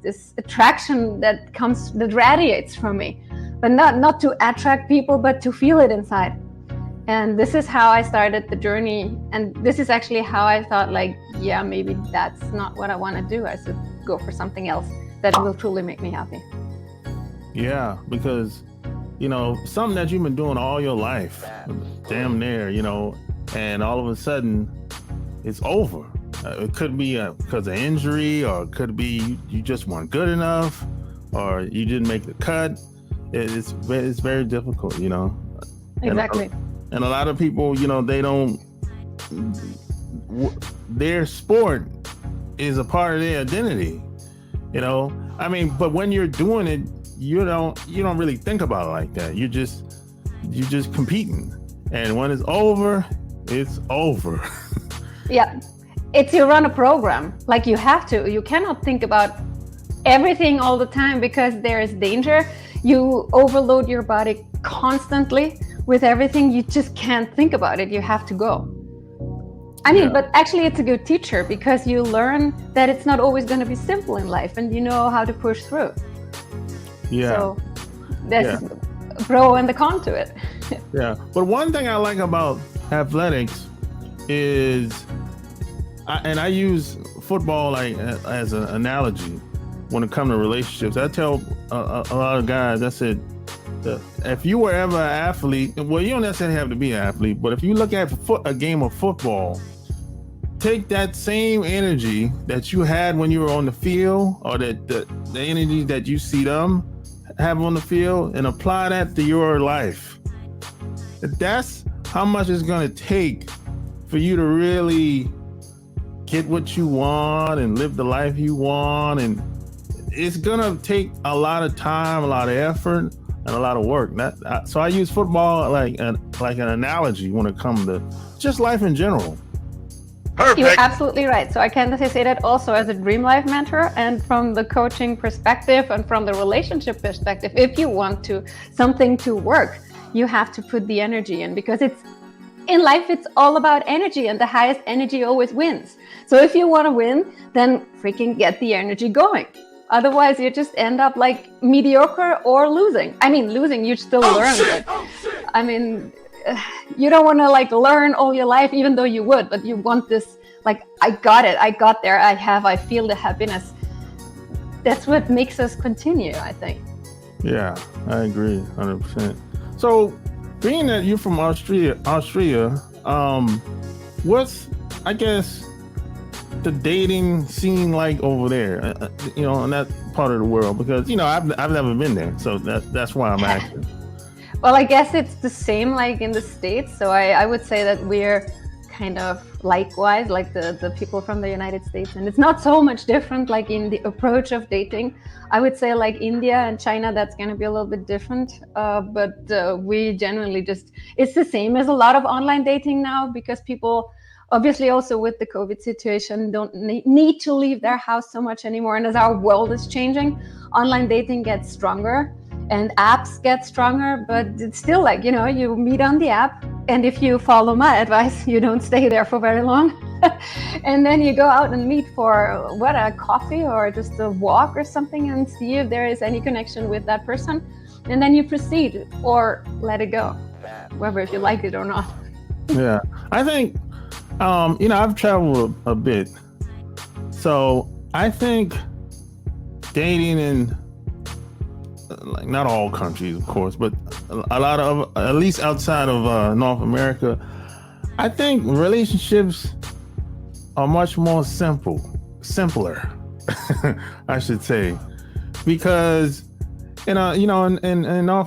this attraction that radiates from me, but not to attract people, but to feel it inside. And this is how I started the journey. And this is actually how I thought, like, yeah, maybe that's not what I want to do. I should go for something else that will truly make me happy. Yeah, because, something that you've been doing all your life, damn near, and all of a sudden it's over. It could be because of injury, or it could be you just weren't good enough, or you didn't make the cut. It's very difficult, Exactly. And a lot of people, they don't, their sport is a part of their identity, but when you're doing it, you don't really think about it like that. You're just competing. And when it's over, it's over. Yeah. It's you run a program. Like you have to. You cannot think about everything all the time because there is danger. You overload your body constantly with everything. You just can't think about it. You have to go. But actually it's a good teacher because you learn that it's not always going to be simple in life, and you know how to push through. Yeah. So there's a pro and the con to it. Yeah. But one thing I like about athletics is, I use football like as an analogy when it comes to relationships. I tell a lot of guys, I said, if you were ever an athlete, well, you don't necessarily have to be an athlete, but if you look at a game of football, take that same energy that you had when you were on the field, or the energy that you see them have on the field, and apply that to your life. That's how much it's going to take for you to really get what you want and live the life you want. And it's going to take a lot of time, a lot of effort, and a lot of work. So I use football like an analogy when it comes to just life in general. Perfect. You're absolutely right. So I can say that also as a Dream Life mentor, and from the coaching perspective and from the relationship perspective. If you want something to work, you have to put the energy in, because in life, it's all about energy, and the highest energy always wins. So if you want to win, then freaking get the energy going. Otherwise, you just end up like mediocre or losing. Losing, you still learn. You don't want to like learn all your life, even though you would, but you want this, like, I got it, I got there, I feel the happiness. That's what makes us continue, I think. Yeah, I agree 100%. So being that you're from Austria, what's, I guess, the dating scene like over there, in that part of the world? Because, I've never been there, so that's why I'm asking. Well, I guess it's the same like in the States. So I would say that we're kind of likewise, like the people from the United States. And it's not so much different like in the approach of dating. I would say like India and China, that's going to be a little bit different. But we generally it's the same as a lot of online dating now, because people obviously also with the COVID situation don't need to leave their house so much anymore. And as our world is changing, online dating gets stronger. And apps get stronger, but it's still like, you meet on the app, and if you follow my advice, you don't stay there for very long. And then you go out and meet for a coffee or just a walk or something, and see if there is any connection with that person. And then you proceed or let it go, whether if you like it or not. Yeah, I think, I've traveled a bit. So I think dating in, like, not all countries, of course, but a lot of, at least outside of North America, I think relationships are much more simpler, I should say, because in North